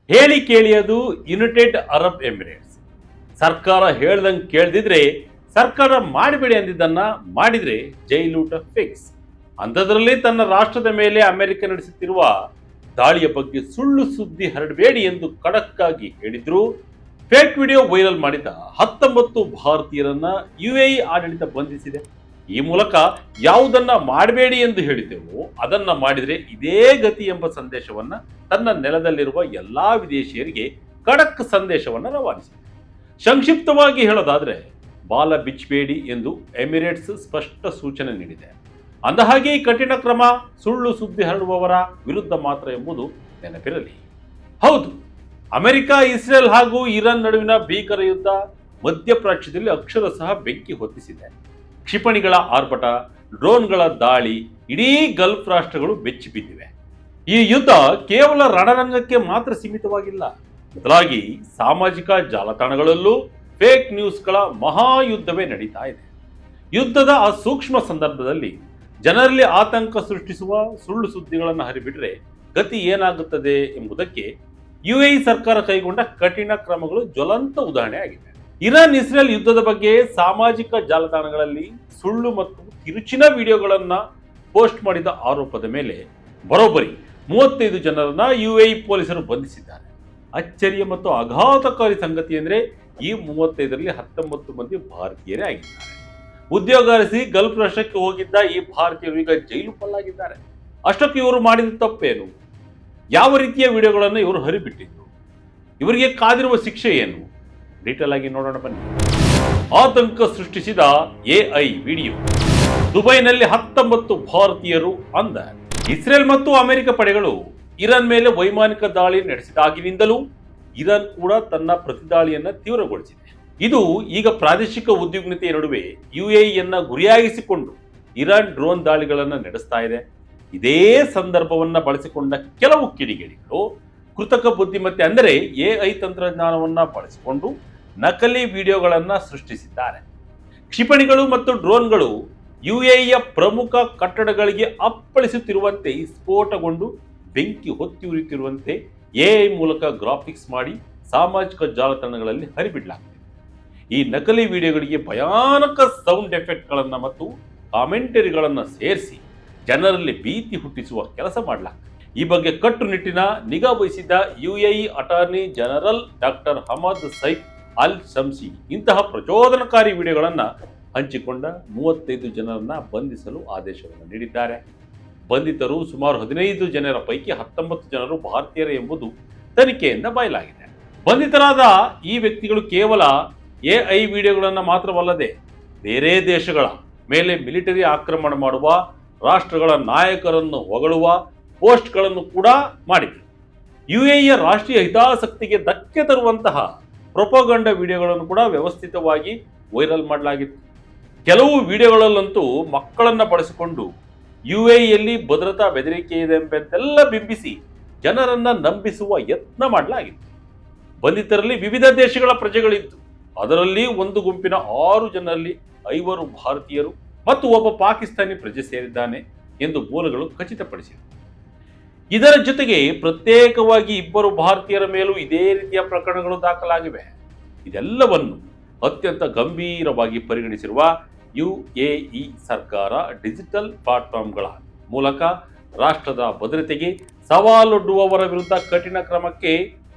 ಹೇಳಿ ಕೇಳಿ ಅದು ಯುನೈಟೆಡ್ ಅರಬ್ ಎಮಿರೇಟ್ಸ್. ಸರ್ಕಾರ ಹೇಳ್ದಂಗೆ ಕೇಳ್ದಿದ್ರೆ, ಸರ್ಕಾರ ಮಾಡಬೇಡಿ ಅಂದಿದ್ದನ್ನ ಮಾಡಿದ್ರೆ ಜೈಲೂಟ ಫಿಕ್ಸ್. ಅಂಥದ್ರಲ್ಲಿ ತನ್ನ ರಾಷ್ಟ್ರದ ಮೇಲೆ ಅಮೆರಿಕ ನಡೆಸುತ್ತಿರುವ ದಾಳಿಯ ಬಗ್ಗೆ ಸುಳ್ಳು ಸುದ್ದಿ ಹರಡಬೇಡಿ ಎಂದು ಖಡಕ್ ಆಗಿ ಹೇಳಿದ್ರು. ಫೇಕ್ ವಿಡಿಯೋ ವೈರಲ್ ಮಾಡಿದ 19 ಭಾರತೀಯರನ್ನ ಯುಎಇ ಆಡಳಿತ ಬಂಧಿಸಿದೆ. ಈ ಮೂಲಕ ಯಾವುದನ್ನ ಮಾಡಬೇಡಿ ಎಂದು ಹೇಳಿದ್ದೆವು ಅದನ್ನ ಮಾಡಿದ್ರೆ ಇದೇ ಗತಿ ಎಂಬ ಸಂದೇಶವನ್ನ ತನ್ನ ನೆಲದಲ್ಲಿರುವ ಎಲ್ಲಾ ವಿದೇಶಿಯರಿಗೆ ಖಡಕ್ ಸಂದೇಶವನ್ನ ರವಾನಿಸಿದೆ. ಸಂಕ್ಷಿಪ್ತವಾಗಿ ಹೇಳೋದಾದ್ರೆ, ಬಾಲ ಬಿಚ್ಚಬೇಡಿ ಎಂದು ಎಮಿರೇಟ್ಸ್ ಸ್ಪಷ್ಟ ಸೂಚನೆ ನೀಡಿದೆ. ಅಂದಹಾಗೆ ಈ ಕಠಿಣ ಕ್ರಮ ಸುಳ್ಳು ಸುದ್ದಿ ಹರಡುವವರ ವಿರುದ್ಧ ಮಾತ್ರ ಎಂಬುದು ನೆನಪಿರಲಿ. ಹೌದು, ಅಮೆರಿಕ, ಇಸ್ರೇಲ್ ಹಾಗೂ ಇರಾನ್ ನಡುವಿನ ಭೀಕರ ಯುದ್ಧ ಮಧ್ಯಪ್ರಾಚ್ಯದಲ್ಲಿ ಅಕ್ಷರಶಃ ಬೆಂಕಿ ಹೊತ್ತಿಸಿದೆ. ಕ್ಷಿಪಣಿಗಳ ಆರ್ಭಟ, ಡ್ರೋನ್ಗಳ ದಾಳಿ ಇಡೀ ಗಲ್ಫ್ ರಾಷ್ಟ್ರಗಳು ಬೆಚ್ಚಿ ಬಿದ್ದಿವೆ. ಈ ಯುದ್ಧ ಕೇವಲ ರಣರಂಗಕ್ಕೆ ಮಾತ್ರ ಸೀಮಿತವಾಗಿಲ್ಲ, ಬದಲಾಗಿ ಸಾಮಾಜಿಕ ಜಾಲತಾಣಗಳಲ್ಲೂ ಫೇಕ್ ನ್ಯೂಸ್ಗಳ ಮಹಾಯುದ್ಧವೇ ನಡೀತಾ ಇದೆ. ಯುದ್ಧದ ಆ ಸೂಕ್ಷ್ಮ ಸಂದರ್ಭದಲ್ಲಿ ಜನರಲ್ಲಿ ಆತಂಕ ಸೃಷ್ಟಿಸುವ ಸುಳ್ಳು ಸುದ್ದಿಗಳನ್ನು ಹರಿಬಿಟ್ರೆ ಗತಿ ಏನಾಗುತ್ತದೆ ಎಂಬುದಕ್ಕೆ ಯುಎಇ ಸರ್ಕಾರ ಕೈಗೊಂಡ ಕಠಿಣ ಕ್ರಮಗಳು ಜ್ವಲಂತ ಉದಾಹರಣೆ ಆಗಿದೆ. ಇರಾನ್ ಇಸ್ರೇಲ್ ಯುದ್ಧದ ಬಗ್ಗೆ ಸಾಮಾಜಿಕ ಜಾಲತಾಣಗಳಲ್ಲಿ ಸುಳ್ಳು ಮತ್ತು ತಿರುಚಿನ ವಿಡಿಯೋಗಳನ್ನ ಪೋಸ್ಟ್ ಮಾಡಿದ ಆರೋಪದ ಮೇಲೆ ಬರೋಬ್ಬರಿ 35 ಜನರನ್ನ ಯುಎಇ ಪೊಲೀಸರು ಬಂಧಿಸಿದ್ದಾರೆ. ಅಚ್ಚರಿಯ ಮತ್ತು ಆಘಾತಕಾರಿ ಸಂಗತಿ ಅಂದರೆ ಈ 35ರಲ್ಲಿ 19 ಮಂದಿ ಭಾರತೀಯರೇ ಆಗಿದ್ದಾರೆ. ಉದ್ಯೋಗ ಅರಸಿ ಗಲ್ಫ್ ರಾಷ್ಟ್ರಕ್ಕೆ ಹೋಗಿದ್ದ ಈ ಭಾರತೀಯರು ಈಗ ಜೈಲು ಪಾಲಾಗಿದ್ದಾರೆ. ಅಷ್ಟಕ್ಕೆ ಇವರು ಮಾಡಿದ ತಪ್ಪೇನು? ಯಾವ ರೀತಿಯ ವಿಡಿಯೋಗಳನ್ನು ಇವರು ಹರಿಬಿಟ್ಟಿದ್ರು? ಇವರಿಗೆ ಕಾದಿರುವ ಶಿಕ್ಷೆ ಏನು? ಡೀಟೇಲ್ ಆಗಿ ನೋಡೋಣ ಬನ್ನಿ. ಆತಂಕ ಸೃಷ್ಟಿಸಿದ ಎಐ ವಿಡಿಯೋ. ದುಬೈನಲ್ಲಿ 19 ಭಾರತೀಯರು ಅಂದ. ಇಸ್ರೇಲ್ ಮತ್ತು ಅಮೆರಿಕ ಪಡೆಗಳು ಇರಾನ್ ಮೇಲೆ ವೈಮಾನಿಕ ದಾಳಿ ನಡೆಸಿದಾಗಿನಿಂದಲೂ ಇರಾನ್ ಕೂಡ ತನ್ನ ಪ್ರತಿದಾಳಿಯನ್ನ ತೀವ್ರಗೊಳಿಸಿದೆ. ಇದು ಈಗ ಪ್ರಾದೇಶಿಕ ಉದ್ವಿಗ್ನತೆಯ ನಡುವೆ ಯುಎಇಯನ್ನ ಗುರಿಯಾಗಿಸಿಕೊಂಡು ಇರಾನ್ ಡ್ರೋನ್ ದಾಳಿಗಳನ್ನು ನಡೆಸ್ತಾ ಇದೆ. ಇದೇ ಸಂದರ್ಭವನ್ನ ಬಳಸಿಕೊಂಡ ಕೆಲವು ಕಿಡಿಗೇಡಿಗಳು ಕೃತಕ ಬುದ್ಧಿಮತ್ತೆ ಅಂದರೆ ಎಐ ತಂತ್ರಜ್ಞಾನವನ್ನ ಬಳಸಿಕೊಂಡು ನಕಲಿ ವಿಡಿಯೋಗಳನ್ನ ಸೃಷ್ಟಿಸಿದ್ದಾರೆ. ಕ್ಷಿಪಣಿಗಳು ಮತ್ತು ಡ್ರೋನ್ಗಳು ಯುಎಇಯ ಪ್ರಮುಖ ಕಟ್ಟಡಗಳಿಗೆ ಅಪ್ಪಳಿಸುತ್ತಿರುವಂತೆ ಸ್ಫೋಟಗೊಂಡು ಬೆಂಕಿ ಹೊತ್ತಿ ಉರಿಯುತ್ತಿರುವಂತೆ ಎಐ ಮೂಲಕ ಗ್ರಾಫಿಕ್ಸ್ ಮಾಡಿ ಸಾಮಾಜಿಕ ಜಾಲತಾಣಗಳಲ್ಲಿ ಹರಿಬಿಡಲಾಗಿದೆ. ಈ ನಕಲಿ ವಿಡಿಯೋಗಳಿಗೆ ಭಯಾನಕ ಸೌಂಡ್ ಎಫೆಕ್ಟ್ಗಳನ್ನು ಮತ್ತು ಕಾಮೆಂಟರಿಗಳನ್ನು ಸೇರಿಸಿ ಜನರಲ್ಲಿ ಭೀತಿ ಹುಟ್ಟಿಸುವ ಕೆಲಸ ಮಾಡಲಾಗ್ತದೆ. ಈ ಬಗ್ಗೆ ಕಟ್ಟುನಿಟ್ಟಿನ ನಿಗಾ ವಹಿಸಿದ್ದ UAE attorney general doctor Hamad Saif ಅಲ್ ಶಮ್ಸಿ ಇಂತಹ ಪ್ರಚೋದನಕಾರಿ ವಿಡಿಯೋಗಳನ್ನು ಹಂಚಿಕೊಂಡ 35 ಜನರನ್ನ ಬಂಧಿಸಲು ಆದೇಶವನ್ನು ನೀಡಿದ್ದಾರೆ. ಬಂಧಿತರು ಸುಮಾರು 15 ಜನರ ಪೈಕಿ 19 ಜನರು ಭಾರತೀಯರೇ ಎಂಬುದು ತನಿಖೆಯಿಂದ ಬಯಲಾಗಿದೆ. ಬಂಧಿತರಾದ ಈ ವ್ಯಕ್ತಿಗಳು ಕೇವಲ ಎಐ ವಿಡಿಯೋಗಳನ್ನು ಮಾತ್ರವಲ್ಲದೆ ಬೇರೆ ದೇಶಗಳ ಮೇಲೆ ಮಿಲಿಟರಿ ಆಕ್ರಮಣ ಮಾಡುವ, ರಾಷ್ಟ್ರಗಳ ನಾಯಕರನ್ನು ಹೊಗಳುವ ಪೋಸ್ಟ್ಗಳನ್ನು ಕೂಡ ಮಾಡಿದರು. ಯುಎಇಯ ರಾಷ್ಟ್ರೀಯ ಹಿತಾಸಕ್ತಿಗೆ ಧಕ್ಕೆ ತರುವಂತಹ ಪ್ರೊಪಗಂಡ ವಿಡಿಯೋಗಳನ್ನು ಕೂಡ ವ್ಯವಸ್ಥಿತವಾಗಿ ವೈರಲ್ ಮಾಡಲಾಗಿತ್ತು. ಕೆಲವು ವಿಡಿಯೋಗಳಲ್ಲಂತೂ ಮಕ್ಕಳನ್ನು ಬಳಸಿಕೊಂಡು ಯುಎಇಯಲ್ಲಿ ಭದ್ರತಾ ಬೆದರಿಕೆ ಇದೆ ಎಂಬಂತೆಲ್ಲ ಬಿಂಬಿಸಿ ಜನರನ್ನ ನಂಬಿಸುವ ಯತ್ನ ಮಾಡಲಾಗಿತ್ತು. ಬಂಧಿತರಲ್ಲಿ ವಿವಿಧ ದೇಶಗಳ ಪ್ರಜೆಗಳಿದ್ದು, ಅದರಲ್ಲಿ ಒಂದು ಗುಂಪಿನ 6 ಜನರಲ್ಲಿ 5 ಭಾರತೀಯರು ಮತ್ತು ಒಬ್ಬ ಪಾಕಿಸ್ತಾನಿ ಪ್ರಜೆ ಸೇರಿದ್ದಾನೆ ಎಂದು ಮೂಲಗಳು ಖಚಿತಪಡಿಸಿವೆ. ಇದರ ಜೊತೆಗೆ ಪ್ರತ್ಯೇಕವಾಗಿ 2 ಭಾರತೀಯರ ಮೇಲೂ ಇದೇ ರೀತಿಯ ಪ್ರಕರಣಗಳು ದಾಖಲಾಗಿವೆ. ಇದೆಲ್ಲವನ್ನು ಅತ್ಯಂತ ಗಂಭೀರವಾಗಿ ಪರಿಗಣಿಸಿರುವ ಯುಎಇ ಸರ್ಕಾರ ಡಿಜಿಟಲ್ ಪ್ಲಾಟ್ಫಾರ್ಮ್ಗಳ ಮೂಲಕ ರಾಷ್ಟ್ರದ ಭದ್ರತೆಗೆ ಸವಾಲೊಡ್ಡುವವರ ವಿರುದ್ಧ ಕಠಿಣ ಕ್ರಮಕ್ಕೆ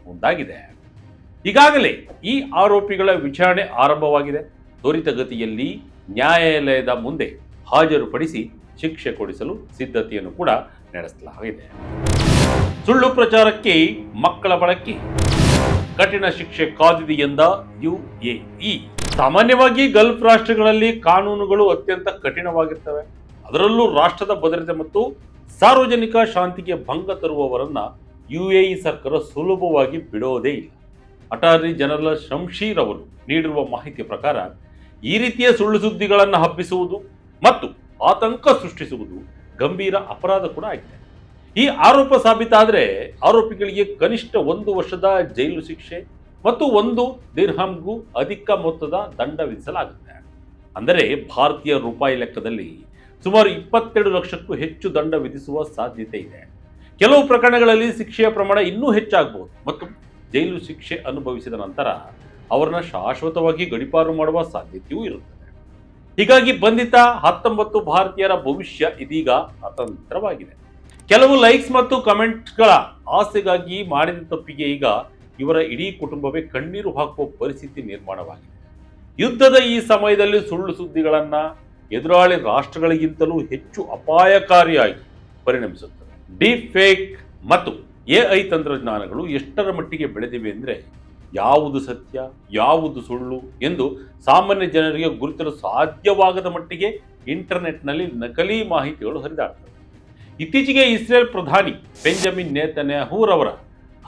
ಮುಂದಾಗಿದೆ. ಈಗಾಗಲೇ ಈ ಆರೋಪಿಗಳ ವಿಚಾರಣೆ ಆರಂಭವಾಗಿದೆ. ತ್ವರಿತಗತಿಯಲ್ಲಿ ನ್ಯಾಯಾಲಯದ ಮುಂದೆ ಹಾಜರುಪಡಿಸಿ ಶಿಕ್ಷೆ ಕೊಡಿಸಲು ಸಿದ್ಧತೆಯನ್ನು ಕೂಡ ನಡೆಸಲಾಗಿದೆ. ಸುಳ್ಳು ಪ್ರಚಾರಕ್ಕೆ ಮಕ್ಕಳ ಬಳಕೆ, ಕಠಿಣ ಶಿಕ್ಷೆ ಕಾದಿದೆ ಎಂದ ಯುಎಇ. ಸಾಮಾನ್ಯವಾಗಿ ಗಲ್ಫ್ ರಾಷ್ಟ್ರಗಳಲ್ಲಿ ಕಾನೂನುಗಳು ಅತ್ಯಂತ ಕಠಿಣವಾಗಿರ್ತವೆ. ಅದರಲ್ಲೂ ರಾಷ್ಟ್ರದ ಭದ್ರತೆ ಮತ್ತು ಸಾರ್ವಜನಿಕ ಶಾಂತಿಗೆ ಭಂಗ ತರುವವರನ್ನ ಯುಎಇ ಸರ್ಕಾರ ಸುಲಭವಾಗಿ ಬಿಡೋದೇ ಇಲ್ಲ. ಅಟಾರ್ನಿ ಜನರಲ್ ಶಮ್ಶೀರ್ ಅವರು ನೀಡಿರುವ ಮಾಹಿತಿಯ ಪ್ರಕಾರ ಈ ರೀತಿಯ ಸುಳ್ಳು ಸುದ್ದಿಗಳನ್ನು ಹಬ್ಬಿಸುವುದು ಮತ್ತು ಆತಂಕ ಸೃಷ್ಟಿಸುವುದು ಗಂಭೀರ ಅಪರಾಧ ಕೂಡ ಆಗಿದೆ. ಈ ಆರೋಪ ಸಾಬೀತಾದರೆ ಆರೋಪಿಗಳಿಗೆ ಕನಿಷ್ಠ 1 ವರ್ಷದ ಜೈಲು ಶಿಕ್ಷೆ ಮತ್ತು 1 ದಿರ್ಹಂಗೂ ಅಧಿಕ ಮೊತ್ತದ ದಂಡ ವಿಧಿಸಲಾಗುತ್ತೆ. ಅಂದರೆ ಭಾರತೀಯ ರೂಪಾಯಿ ಲೆಕ್ಕದಲ್ಲಿ ಸುಮಾರು 22 ಲಕ್ಷಕ್ಕೂ ಹೆಚ್ಚು ದಂಡ ವಿಧಿಸುವ ಸಾಧ್ಯತೆ ಇದೆ. ಕೆಲವು ಪ್ರಕರಣಗಳಲ್ಲಿ ಶಿಕ್ಷೆಯ ಪ್ರಮಾಣ ಇನ್ನೂ ಹೆಚ್ಚಾಗಬಹುದು ಮತ್ತು ಜೈಲು ಶಿಕ್ಷೆ ಅನುಭವಿಸಿದ ನಂತರ ಅವರನ್ನ ಶಾಶ್ವತವಾಗಿ ಗಡೀಪಾರು ಮಾಡುವ ಸಾಧ್ಯತೆಯೂ ಇರುತ್ತದೆ. ಹೀಗಾಗಿ ಬಂಧಿತ 19 ಭಾರತೀಯರ ಭವಿಷ್ಯ ಇದೀಗ ಅತಂತ್ರವಾಗಿದೆ. ಕೆಲವು ಲೈಕ್ಸ್ ಮತ್ತು ಕಮೆಂಟ್ಗಳ ಆಸೆಗಾಗಿ ಮಾಡಿದ ತಪ್ಪಿಗೆ ಈಗ ಇವರ ಇಡೀ ಕುಟುಂಬವೇ ಕಣ್ಣೀರು ಹಾಕುವ ಪರಿಸ್ಥಿತಿ ನಿರ್ಮಾಣವಾಗಿದೆ. ಯುದ್ಧದ ಈ ಸಮಯದಲ್ಲಿ ಸುಳ್ಳು ಸುದ್ದಿಗಳನ್ನ ಎದುರಾಳಿ ರಾಷ್ಟ್ರಗಳಿಗಿಂತಲೂ ಹೆಚ್ಚು ಅಪಾಯಕಾರಿಯಾಗಿ ಪರಿಣಮಿಸುತ್ತವೆ. ಡೀಪ್ ಫೇಕ್ ಮತ್ತು ಎಐ ತಂತ್ರಜ್ಞಾನಗಳು ಎಷ್ಟರ ಮಟ್ಟಿಗೆ ಬೆಳೆದಿವೆ ಅಂದರೆ ಯಾವುದು ಸತ್ಯ ಯಾವುದು ಸುಳ್ಳು ಎಂದು ಸಾಮಾನ್ಯ ಜನರಿಗೆ ಗುರುತಿಸಲು ಸಾಧ್ಯವಾಗದ ಮಟ್ಟಿಗೆ ಇಂಟರ್ನೆಟ್ನಲ್ಲಿ ನಕಲಿ ಮಾಹಿತಿಗಳು ಹರಿದಾಡ್ತವೆ. ಇತ್ತೀಚೆಗೆ ಇಸ್ರೇಲ್ ಪ್ರಧಾನಿ ಬೆಂಜಮಿನ್ ನೇತನ್ಯಾಹುರವರ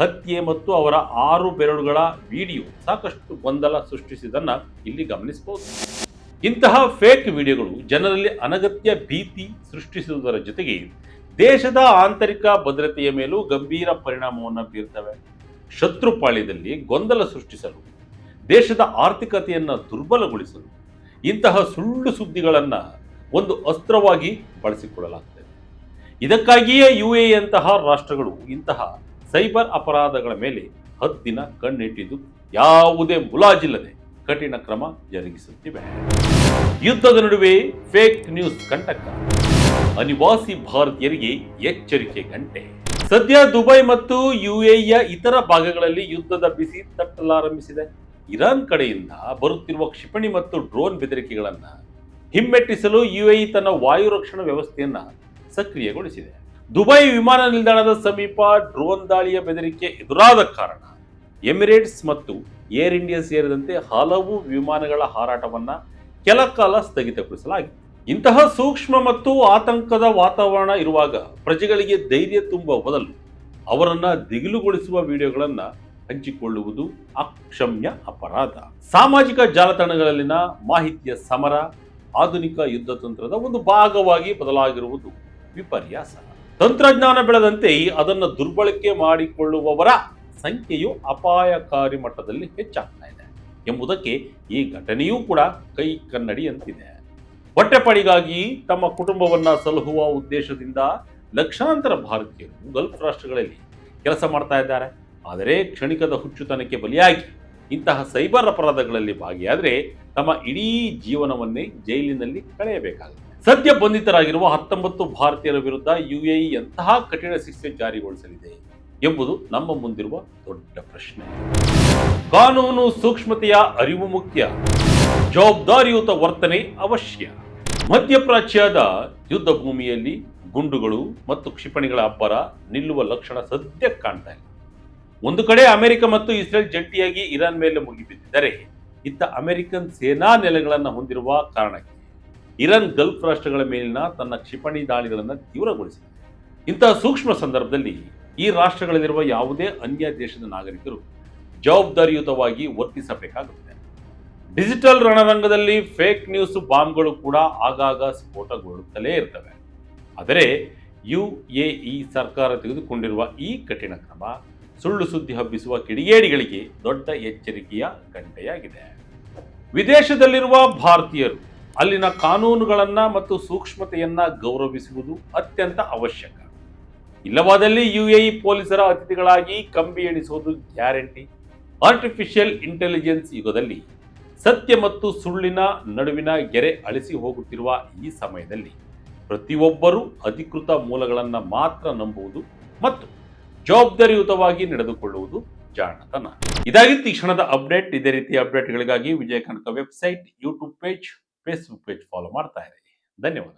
ಹತ್ಯೆ ಮತ್ತು ಅವರ 6 ಬೆರಳುಗಳ ವಿಡಿಯೋ ಸಾಕಷ್ಟು ಗೊಂದಲ ಸೃಷ್ಟಿಸಿದನ್ನ ಇಲ್ಲಿ ಗಮನಿಸಬಹುದು. ಇಂತಹ ಫೇಕ್ ವಿಡಿಯೋಗಳು ಜನರಲ್ಲಿ ಅನಗತ್ಯ ಭೀತಿ ಸೃಷ್ಟಿಸುವುದರ ಜೊತೆಗೆ ದೇಶದ ಆಂತರಿಕ ಭದ್ರತೆಯ ಮೇಲೂ ಗಂಭೀರ ಪರಿಣಾಮವನ್ನು ಬೀರ್ತವೆ. ಶತ್ರು ಪಾಳ್ಯದಲ್ಲಿ ಗೊಂದಲ ಸೃಷ್ಟಿಸಲು, ದೇಶದ ಆರ್ಥಿಕತೆಯನ್ನು ದುರ್ಬಲಗೊಳಿಸಲು ಇಂತಹ ಸುಳ್ಳು ಸುದ್ದಿಗಳನ್ನು ಒಂದು ಅಸ್ತ್ರವಾಗಿ ಬಳಸಿಕೊಳ್ಳಲಾಗ್ತದೆ. ಇದಕ್ಕಾಗಿಯೇ ಯುಎಇಯಂತಹ ರಾಷ್ಟ್ರಗಳು ಇಂತಹ ಸೈಬರ್ ಅಪರಾಧಗಳ ಮೇಲೆ ಹದ್ದಿನ ಕಣ್ಣಿಟ್ಟಿದ್ದು ಯಾವುದೇ ಮುಲಾಜಿಲ್ಲದೆ ಕಠಿಣ ಕ್ರಮ ಜರುಗಿಸುತ್ತಿವೆ. ಯುದ್ಧದ ನಡುವೆ ಫೇಕ್ ನ್ಯೂಸ್ ಕಂಟಕ, ಅನಿವಾಸಿ ಭಾರತೀಯರಿಗೆ ಎಚ್ಚರಿಕೆ ಗಂಟೆ. ಸದ್ಯ ದುಬೈ ಮತ್ತು ಯುಎಇಯ ಇತರ ಭಾಗಗಳಲ್ಲಿ ಯುದ್ಧದ ಬಿಸಿ ತಟ್ಟಲಾರಂಭಿಸಿದೆ. ಇರಾನ್ ಕಡೆಯಿಂದ ಬರುತ್ತಿರುವ ಕ್ಷಿಪಣಿ ಮತ್ತು ಡ್ರೋನ್ ಬೆದರಿಕೆಗಳನ್ನು ಹಿಮ್ಮೆಟ್ಟಿಸಲು ಯುಎಇ ತನ್ನ ವಾಯು ರಕ್ಷಣಾ ವ್ಯವಸ್ಥೆಯನ್ನ ಸಕ್ರಿಯಗೊಳಿಸಿದೆ. ದುಬೈ ವಿಮಾನ ನಿಲ್ದಾಣದ ಸಮೀಪ ಡ್ರೋನ್ ದಾಳಿಯ ಬೆದರಿಕೆ ಎದುರಾದ ಕಾರಣ ಎಮಿರೇಟ್ಸ್ ಮತ್ತು ಏರ್ ಇಂಡಿಯಾ ಸೇರಿದಂತೆ ಹಲವು ವಿಮಾನಗಳ ಹಾರಾಟವನ್ನ ಕೆಲ ಕಾಲ ಸ್ಥಗಿತಗೊಳಿಸಲಾಗಿದೆ. ಇಂತಹ ಸೂಕ್ಷ್ಮ ಮತ್ತು ಆತಂಕದ ವಾತಾವರಣ ಇರುವಾಗ ಪ್ರಜೆಗಳಿಗೆ ಧೈರ್ಯ ತುಂಬುವ ಬದಲು ಅವರನ್ನ ದಿಗಿಲುಗೊಳಿಸುವ ವಿಡಿಯೋಗಳನ್ನ ಹಂಚಿಕೊಳ್ಳುವುದು ಅಕ್ಷಮ್ಯ ಅಪರಾಧ. ಸಾಮಾಜಿಕ ಜಾಲತಾಣಗಳಲ್ಲಿನ ಮಾಹಿತಿಯ ಸಮರ ಆಧುನಿಕ ಯುದ್ಧ ತಂತ್ರದ ಒಂದು ಭಾಗವಾಗಿ ಬದಲಾಗಿರುವುದು ವಿಪರ್ಯಾಸ. ತಂತ್ರಜ್ಞಾನ ಬೆಳೆದಂತೆ ಅದನ್ನು ದುರ್ಬಳಕೆ ಮಾಡಿಕೊಳ್ಳುವವರ ಸಂಖ್ಯೆಯು ಅಪಾಯಕಾರಿ ಮಟ್ಟದಲ್ಲಿ ಹೆಚ್ಚಾಗ್ತಾ ಇದೆ ಎಂಬುದಕ್ಕೆ ಈ ಘಟನೆಯೂ ಕೂಡ ಕೈ ಕನ್ನಡಿಯಂತಿದೆ. ಹೊಟ್ಟೆಪಾಡಿಗಾಗಿ ತಮ್ಮ ಕುಟುಂಬವನ್ನ ಸಲಹುವ ಉದ್ದೇಶದಿಂದ ಲಕ್ಷಾಂತರ ಭಾರತೀಯರು ಗಲ್ಫ್ ರಾಷ್ಟ್ರಗಳಲ್ಲಿ ಕೆಲಸ ಮಾಡ್ತಾ ಇದ್ದಾರೆ. ಆದರೆ ಕ್ಷಣಿಕದ ಹುಚ್ಚುತನಕ್ಕೆ ಬಲಿಯಾಗಿ ಇಂತಹ ಸೈಬರ್ ಅಪರಾಧಗಳಲ್ಲಿ ಭಾಗಿಯಾದರೆ ತಮ್ಮ ಇಡೀ ಜೀವನವನ್ನೇ ಜೈಲಿನಲ್ಲಿ ಕಳೆಯಬೇಕಾಗುತ್ತೆ. ಸದ್ಯ ಬಂಧಿತರಾಗಿರುವ 19 ಭಾರತೀಯರ ವಿರುದ್ಧ ಯುಎಇ ಎಂತಹ ಕಠಿಣ ಶಿಕ್ಷೆ ಜಾರಿಗೊಳಿಸಲಿದೆ ಎಂಬುದು ನಮ್ಮ ಮುಂದಿರುವ ದೊಡ್ಡ ಪ್ರಶ್ನೆ. ಕಾನೂನು ಸೂಕ್ಷ್ಮತೆಯ ಅರಿವು ಮುಖ್ಯ, ಜವಾಬ್ದಾರಿಯುತ ವರ್ತನೆ ಅವಶ್ಯ. ಮಧ್ಯಪ್ರಾಚ್ಯದ ಯುದ್ಧ ಭೂಮಿಯಲ್ಲಿ ಗುಂಡುಗಳು ಮತ್ತು ಕ್ಷಿಪಣಿಗಳ ಅಬ್ಬರ ನಿಲ್ಲುವ ಲಕ್ಷಣ ಸದ್ಯ ಕಾಣ್ತಾ ಇಲ್ಲ. ಒಂದು ಕಡೆ ಅಮೆರಿಕ ಮತ್ತು ಇಸ್ರೇಲ್ ಜಂಟಿಯಾಗಿ ಇರಾನ್ ಮೇಲೆ ಮುಗಿಬಿದ್ದಿದ್ದರೆ, ಇತ್ತ ಅಮೆರಿಕನ್ ಸೇನಾ ನೆಲೆಗಳನ್ನು ಹೊಂದಿರುವ ಕಾರಣಕ್ಕೆ ಇರಾನ್ ಗಲ್ಫ್ ರಾಷ್ಟ್ರಗಳ ಮೇಲಿನ ತನ್ನ ಕ್ಷಿಪಣಿ ದಾಳಿಗಳನ್ನು ತೀವ್ರಗೊಳಿಸಿದೆ. ಇಂತಹ ಸೂಕ್ಷ್ಮ ಸಂದರ್ಭದಲ್ಲಿ ಈ ರಾಷ್ಟ್ರಗಳಲ್ಲಿರುವ ಯಾವುದೇ ಅನ್ಯ ದೇಶದ ನಾಗರಿಕರು ಜವಾಬ್ದಾರಿಯುತವಾಗಿ ವರ್ತಿಸಬೇಕಾಗುತ್ತೆ. ಡಿಜಿಟಲ್ ರಣರಂಗದಲ್ಲಿ ಫೇಕ್ ನ್ಯೂಸ್ ಬಾಂಬ್ಗಳು ಕೂಡ ಆಗಾಗ ಸ್ಫೋಟಗೊಳ್ಳುತ್ತಲೇ ಇರ್ತವೆ. ಆದರೆ ಯುಎಇ ಸರ್ಕಾರ ತೆಗೆದುಕೊಂಡಿರುವ ಈ ಕಠಿಣ ಕ್ರಮ ಸುಳ್ಳು ಸುದ್ದಿ ಹಬ್ಬಿಸುವ ಕಿಡಿಗೇಡಿಗಳಿಗೆ ದೊಡ್ಡ ಎಚ್ಚರಿಕೆಯ ಗಂಟೆಯಾಗಿದೆ. ವಿದೇಶದಲ್ಲಿರುವ ಭಾರತೀಯರು ಅಲ್ಲಿನ ಕಾನೂನುಗಳನ್ನ ಮತ್ತು ಸೂಕ್ಷ್ಮತೆಯನ್ನ ಗೌರವಿಸುವುದು ಅತ್ಯಂತ ಅವಶ್ಯಕ. ಇಲ್ಲವಾದಲ್ಲಿ ಯುಎಇ ಪೊಲೀಸರ ಅತಿಥಿಗಳಾಗಿ ಕಂಬಿ ಎಣಿಸುವುದು ಗ್ಯಾರಂಟಿ. ಆರ್ಟಿಫಿಷಿಯಲ್ ಇಂಟೆಲಿಜೆನ್ಸ್ ಯುಗದಲ್ಲಿ ಸತ್ಯ ಮತ್ತು ಸುಳ್ಳಿನ ನಡುವಿನ ಗೆರೆ ಅಳಿಸಿ ಹೋಗುತ್ತಿರುವ ಈ ಸಮಯದಲ್ಲಿ ಪ್ರತಿಯೊಬ್ಬರೂ ಅಧಿಕೃತ ಮೂಲಗಳನ್ನು ಮಾತ್ರ ನಂಬುವುದು ಮತ್ತು ಜವಾಬ್ದಾರಿಯುತವಾಗಿ ನಡೆದುಕೊಳ್ಳುವುದು ಜಾಣತನ. ಇದಾಗಿತ್ತು ಈ ಕ್ಷಣದ ಅಪ್ಡೇಟ್. ಇದೇ ರೀತಿಯ ಅಪ್ಡೇಟ್ಗಳಿಗಾಗಿ Vijaya Kanaka website, YouTube page, Facebook page follow ಮಾಡ್ತಾ ಇರಿ. ಧನ್ಯವಾದ.